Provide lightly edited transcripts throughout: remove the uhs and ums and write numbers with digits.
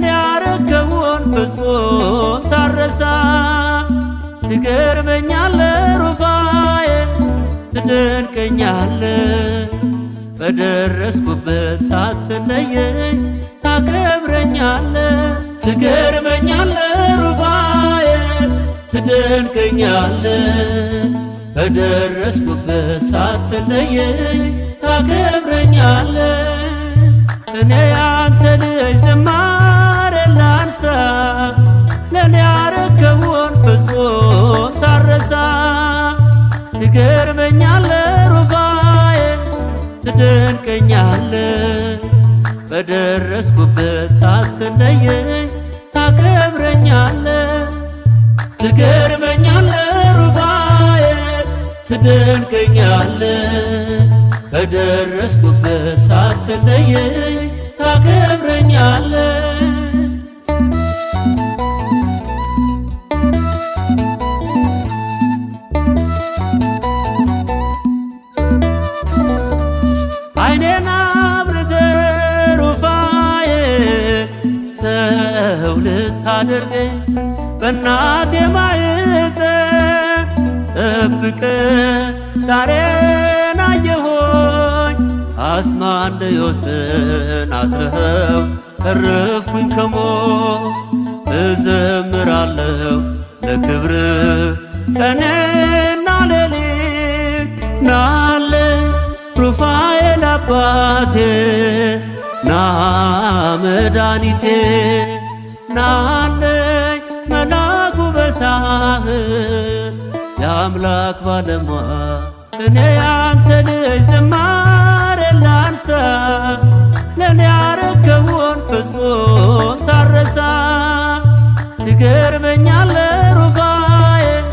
ለኔ ያረከውን ፍጹም ሳረሳ ትገርመኛለ ሩፋኤል ትደንቀኛለ በደረስኩበት ሳትለየኝ ታከብረኛለ ትገርመኛለ ሩፋኤል ትደንቀኛለ በደረስኩበት ሳትለየኝ ታከብረኛለ እኔ ያንተ ልጅ ዝማሬ ላንሳ ለኔ ያረከውን ፍጹም ሳረሳ ትገርመኛለ ሩፋኤል ትደንቀኛለ በደረስኩበት ሳትለየኝ ታከብረኛለ ትገርመኛለ ሩፋኤል ትደንቀኛለ በደረስኩበት ሳትለየኝ ታከብረኛለ አይኔን አብርተህ ሩፋኤል ሰው ልታደርገኝ በእናቴ ማኅፀን ጠብቀህ ዛሬን አየሆኝ አስማንደዮስን አስረኸው ተረፍኩኝ ከሞት እዘምራለሁ ለክብርህ ቀንና ሌሊት ናለኝ ሩፋኤል አባቴ ና መድኃኒቴ ናለኝ መላኩ በሳህል የአምላክ ባለሟል እኔ ያንተ ልጅ ዝማሬ ላንሳ ለኔ ያረከውን ፍጹም ሳረሳ ትገርመኛለ ሩፋኤል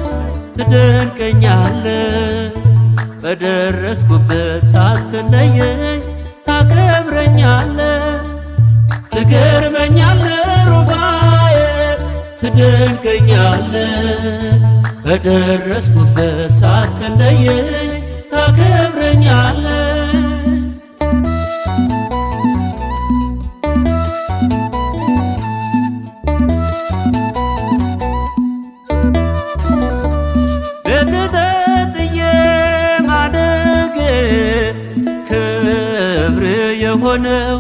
ትደንቀኛለ በደረስኩበት ሳትለየኝ ታከብረኛለ ትገርመኛለ ሩፋኤል ትደንቀኛለ በደረስኩበት ሳትለየኝ ታከብረኛለ በትተትዬ ማደግ ክብር የሆነው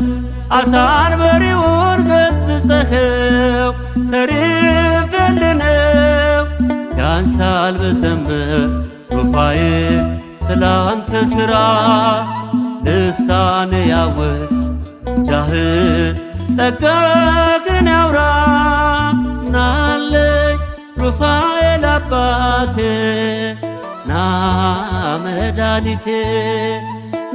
አሳንበሪውን ገሥጸኸው ተርፌልነው ያንሳል ብዘምር ሩፋኤል ስላንተ ሥራ ልሳኔ ያወቅ ምልጃህን ጸጋህን ያውራ ናለኝ ሩፋኤል አባቴ ና መድኃኒቴ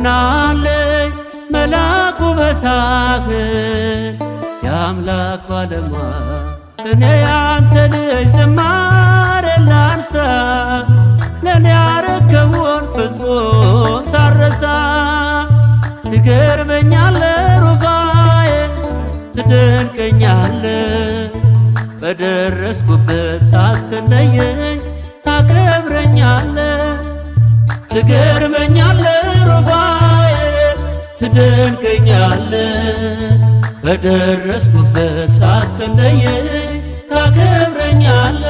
ናለኝ መላኩ በሳህል የአምላክ ባለሟል እኔ ያንተ ልጅ ዝማሬ ላንሳ ለኔ ያረከውን ፍጹም ሳረሳ ትገርመኛለ ሩፋኤል ትደንቀኛለ በደረስኩበት ሳትለየኝ ታከብረኛለ ትገርመኛለ ሩፋኤል ትደንቀኛለ በደረስኩበት ሳትለየኝ ታከብረኛለ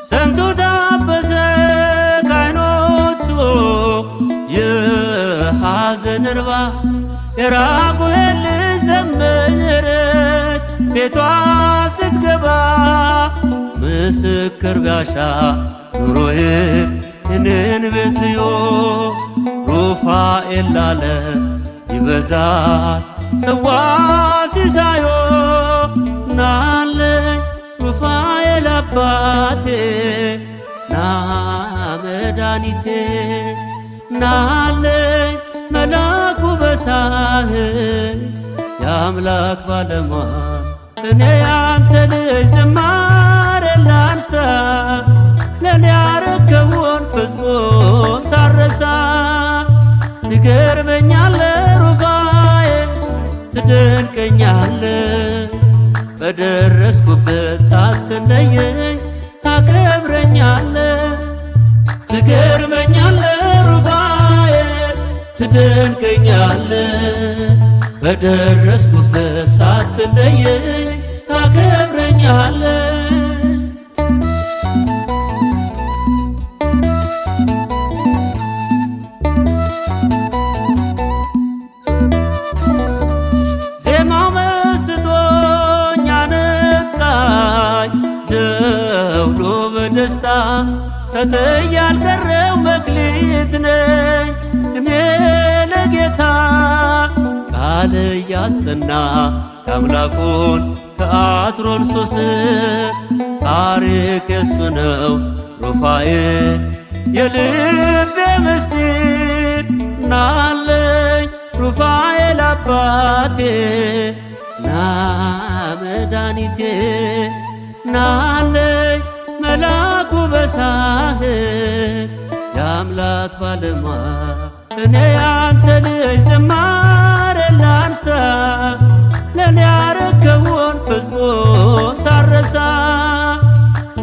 ስንቱ ታበሰ ከዓይኖቹ የሐዘን እንባ የራቁኤል ልጅ ዘመረች ቤቷ ስትገባ ምስክር ጋሻ ኑሮዬ እኔን ቤትዮ ሩፋኤል ላለ ይበዛል ጽዋ ሲሳዮ ናለኝ ሩፋኤል አባቴ ና መድኃኒቴ ናለኝ መላኩ በሳህል የአምላክ ባለሟል እኔ ያንተ ልጅ ዝማሬ ላንሳ ለኔ ያረከውን ፍጹም ሳረሳ ትገርመኛለ ሩፋኤል ትደንቀኛለ በደረስኩበት ሳትለየኝ ታከብረኛለ ትደንቀኛለ በደረስኩበት ሳትለየኝ ታከብረኛለ ዜማው መስጦኝ አነቃኝ ደውሎ በደስታ ተተይ ያልቀረው መክሊት ነኝ እኔ ለጌታ ቃል እያስጠና የአምላኩን ከአትሮንሶስ ታሪክ የሱ ነው ሩፋኤል የልቤ ምስጢር ናለኝ ሩፋኤል አባቴ ና መድኃኒቴ ናለኝ መላኩ በሳህል የአምላክ ባለሟል እኔ ያንተ ልጅ ዝማሬ ላንሳ ለኔ ያረከውን ፍጹም ሳረሳ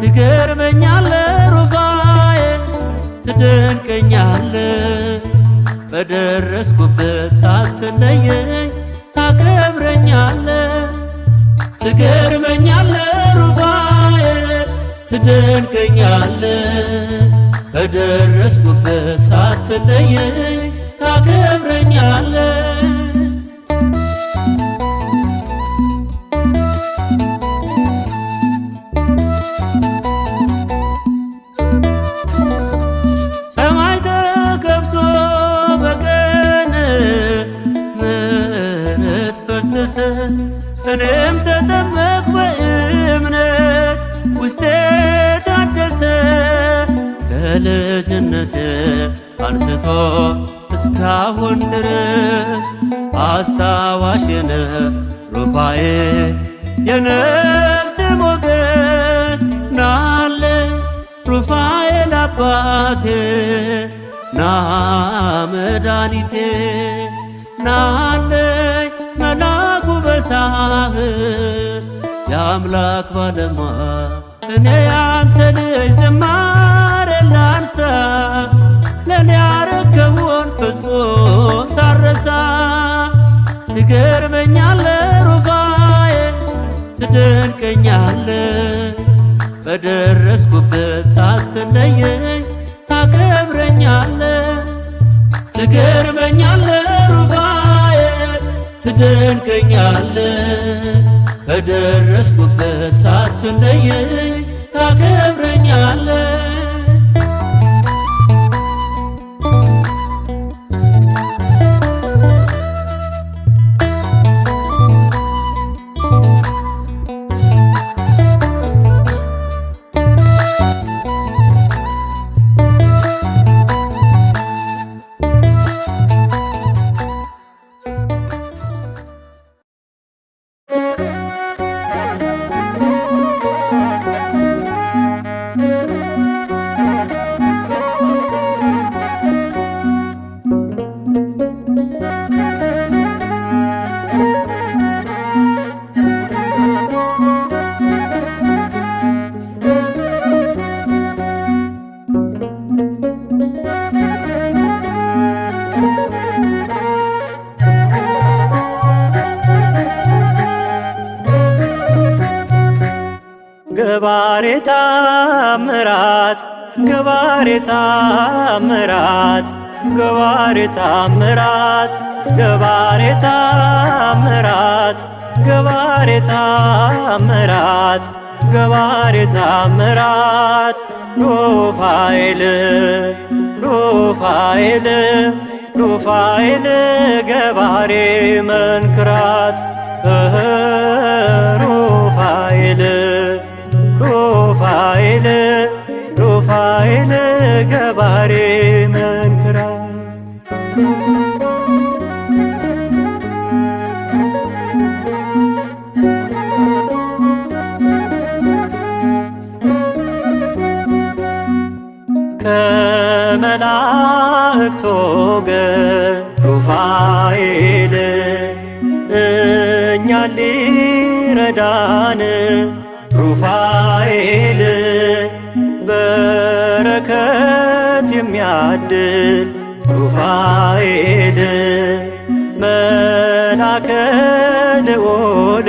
ትገርመኛለ ሩፋኤል ትደንቀኛለ በደረስኩበት ሳትለየኝ ታከብረኛለ ትገርመኛለ ሩፋኤል ትደንቀኛለ በደረስኩበት ሳትለየኝ ታከብረኛለ ሰማይ ተከፍቶ በቀን ምሕረት ፈሰሰ እኔም ተጠመቅኩ በእምነት ውስጤ ታደሰ ከልጅነቴ አንስቶ እስካሁን ድረስ አስታዋሽነ ሩፋኤል የነፍስ ሞገስ ናለኝ ሩፋኤል አባቴ ና መድኃኒቴ ናለኝ መላኩ በሳህል የአምላክ ባለሟል እኔ ያንተ ልጅ ዝማሬ ላንሳ ለኔ ያረከውን ፍጹም ሳረሳ ትገርመኛለ ሩፋኤል ትደንቀኛለ በደረስኩበት ሳትለየኝ ታከብረኛለ ትገርመኛለ ሩፋኤል ትደንቀኛለ በደረስኩበት ሳትለየኝ ታከብረኛለ ገባሬ ታምራት ገባሬ ታምራት ገባሬ ታምራት ገባሬ ታምራት ገባሬ ታምራት ገባሬ ታምራት ሩፋኤል ሩፋኤል ሩፋኤል ገባሬ መንክራት ሩፋኤል ሩፋኤል ሩፋኤል ገባሬ መንክራት ከመላእክት ወገን ሩፋኤል እኛን ሊረዳን ሩፋኤል በረከት የሚያድል ሩፋኤል መላከ ልዑል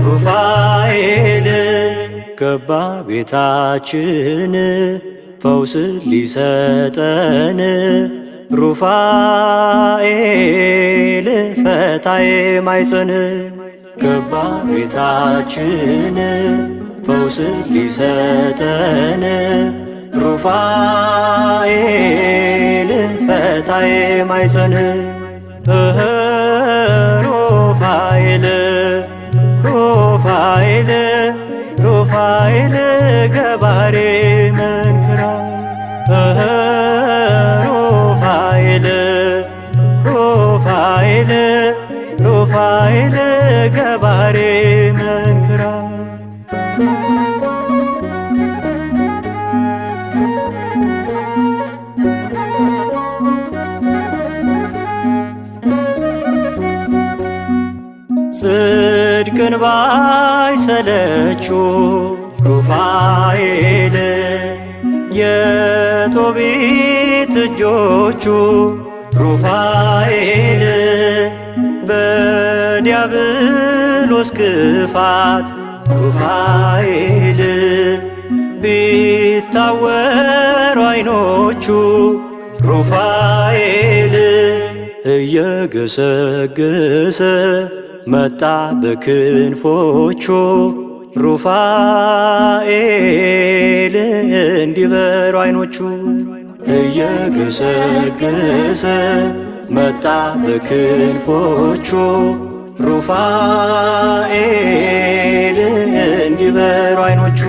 ሩፋኤል ገባ ቤታችን ፈውስ ሊሰጠን ሩፋኤል ፈታዬ ማይፀን ገባ ቤታችን ፈውስ ሊሰጠን ሩፋኤል ፈታዬ ማይፀን ሩፋኤል ሩፋኤል ሩፋኤል ገባሬ መንክራት ሩፋኤል ሩፋኤል ሩፋኤል ገባሬ መንክራት ጽድቅን ባይሰለቹ ሩፋኤል የጦቢት እጆቹ ሩፋኤል በዲያብሎስ ክፋት ሩፋኤል ቢታወሩ ዓይኖቹ ሩፋኤል እየገሰገሰ መጣ በክንፎቹ ሩፋኤል እንዲበሩ ዓይኖቹ እየገሰገሰ መጣ በክንፎቹ ሩፋኤል እንዲበሩ ዓይኖቹ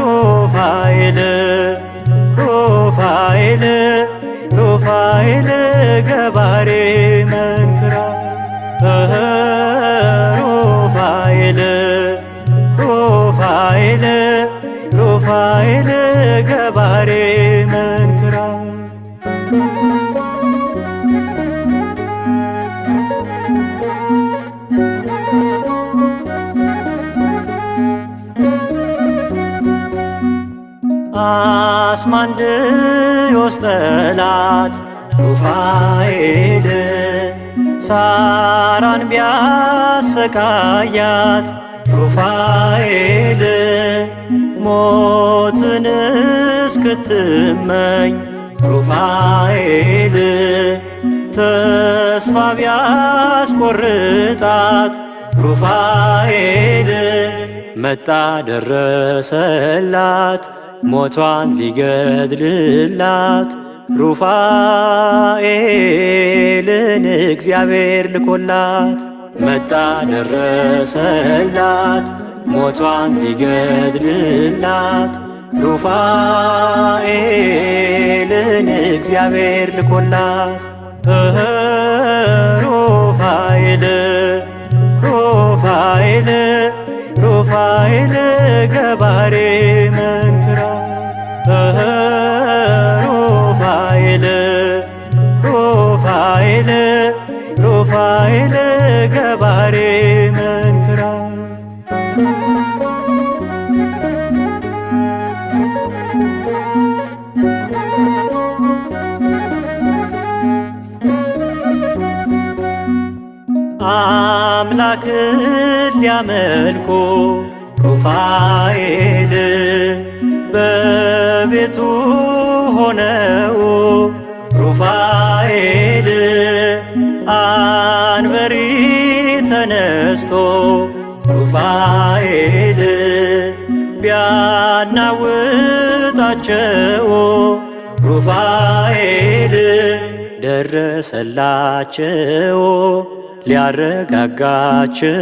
ሩፋኤል ሩፋኤል ሩፋኤል ገባሬ መንክራት ሩፋኤል ሩፋኤል ሩፋኤል ገባሬ መንክራት አስማንድዮስ ጠላት ሩፋኤል ሳራን ቢያሰቃያት ሩፋኤል ሞትን እስክትመኝ ሩፋኤል ተስፋ ቢያስቆርጣት ሩፋኤል መጣ ደረሰላት ሞቷን ሊገድልላት ሩፋኤልን እግዚአብሔር ልኮላት መጣ ደረሰላት ሞቷን ሊገድልላት ሩፋኤልን እግዚአብሔር ልኮላት ሩፋኤል ሩፋኤል ሩፋኤል ገባሬ መንክራት ሩፋኤል ሩፋኤል ሩፋኤል ገባሬ መንክራት አምላክን ሊያመልኩ ሩፋኤል በቤቱ ሆነው ሩፋኤል አንበሪ ተነስቶ ሩፋኤል ቢያናውጣቸው ሩፋኤል ደረሰላቸው ሊያረጋጋቸው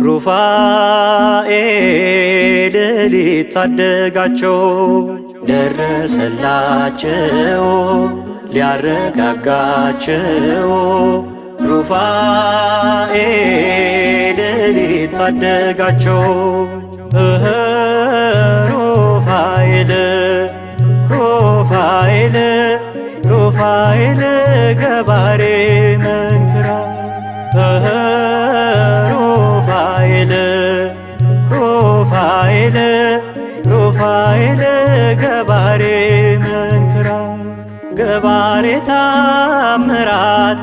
ሩፋኤል ሊታደጋቸው ደረሰላቸው ሊያረጋጋቸው ሩፋኤል ሊታደጋቸው ሩፋኤል ሩፋኤል ሩፋኤል ገባሬ መንክራት ሩፋኤል ሩፋኤል ሩፋኤል ገባሬ ገባሬ ታምራት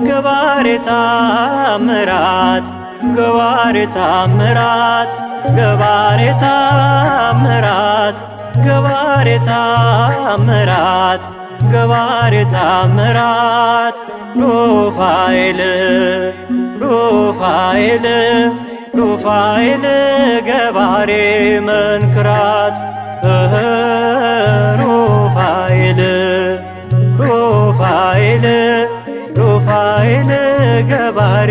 ገባሬ ታምራት ገባሬ ታምራት ገባሬ ታምራት ገባሬ ታምራት ገባሬ ታምራት ሩፋኤል ሩፋኤል ሩፋኤል ገባሬ መንክራት ሩፋኤል ሩፋኤል ሩፋኤል ገባሬ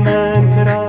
መንክራት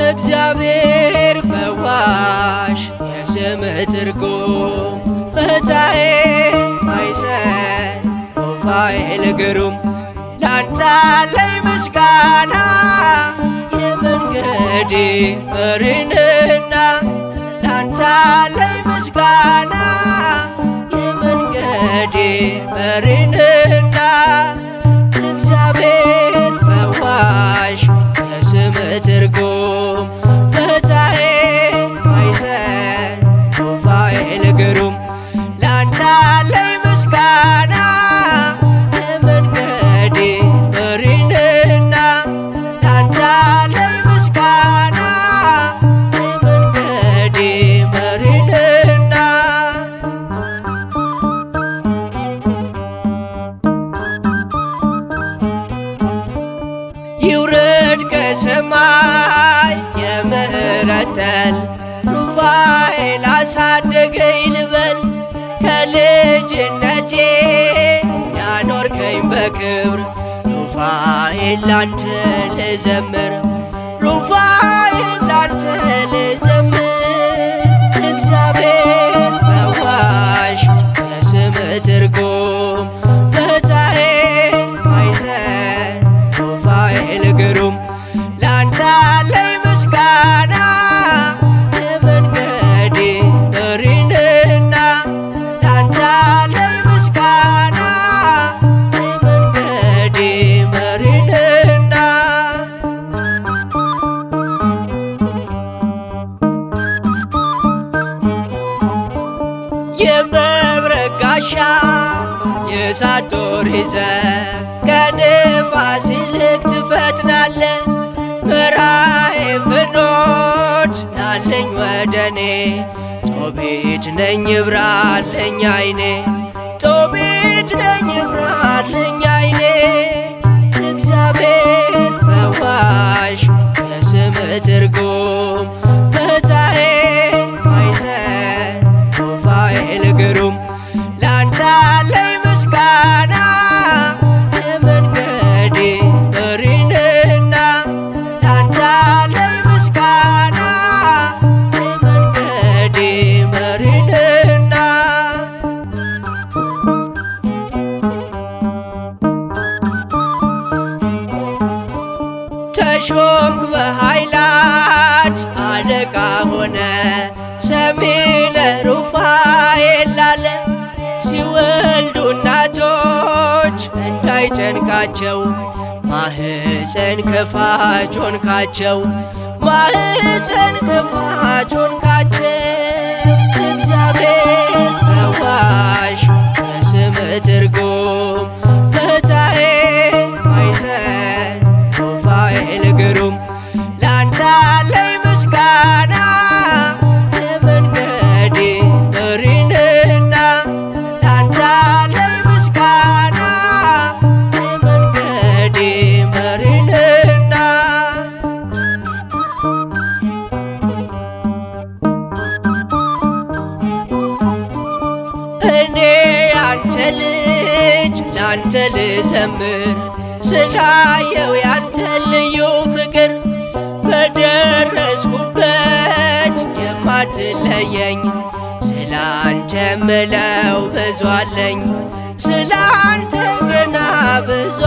እግዚአብሔር ፈዋሽ የስምህ ትርጉም ፈታዬ ማይፀን ሩፋኤል ግሩም ላንተ አለኝ ምስጋና የመንገዴ መሪንና ላንተ አለኝ ምስጋና የመንገዴ መሪንና እግዚአብሔር ፈዋሽ የስምህ ትርጉም ፈታዬ ማይፀን ሩፋኤል ግሩም ላንተ አለኝ ምስጋና የመንገዴ መሪንና ላንተ አለኝ ምስጋና የመንገዴ መሪንና ይውረድ ከሰማይ የምህረት ጠል ሩፋኤል አሳደገኝ ልበል ከልጅነቴ ያኖርከኝ በክብር ሩፋኤል ላንተ ልዘምር ሩፋኤል ላንተ ልዘምር እግዚአብሔር ፈዋሽ የስምህ ትርጉም ፈታዬ ማይፀን ሩፋኤል ግሩም ላንተ አለኝ ምስጋና የመንገዴ መሪንና ላንተ አለኝ ምስጋና የመንገዴ መሪንና የመብረቅ ጋሻ የእሳት ጦር ይዘህ ከንፋስ ይልቅ ትፈጥናለህ መራዬ ፍኖት ናለኝ ወደኔ ጦቢት ነኝ ይብራልኝ አይኔ ጦቢት ነኝ ይብራልኝ አይኔ እግዚአብሔር ፈዋሽ የስምህ ትርጉም ፈታዬ ማይፀን ሩፋኤል ግሩም ላንተ አለኝ ምስጋና የመንገዴ መሪንና ላንተ አለኝ ምስጋና የመንገዴ መሪንና ተሾምክ በኃይላት አለቃ ሆነ ሰሚነ ሩፋኤል ላለ ሲወልዱ እናቶች እንዳይጨንቃቸው ማህፀን ከፋች ሆንካቸው ማህፀን ከፋች ሆንካቸው እግዚአብሔር ፈዋሽ የስምህ ትርጉም ፈታዬ ማይፀን ሩፋኤል ግሩም ላንተ አለኝ ምስጋና የመንገዴ መሪንና ላንተ አለኝ ምስጋና የመንገዴ ያንተ ልጅ ላንተ ልዘምር ስላየው ያንተ ልዩ ፍቅር በደረስኩበት የማትለየኝ ስላንተ ምለው ብዙ አለኝ ስላንተ ገና ብዙ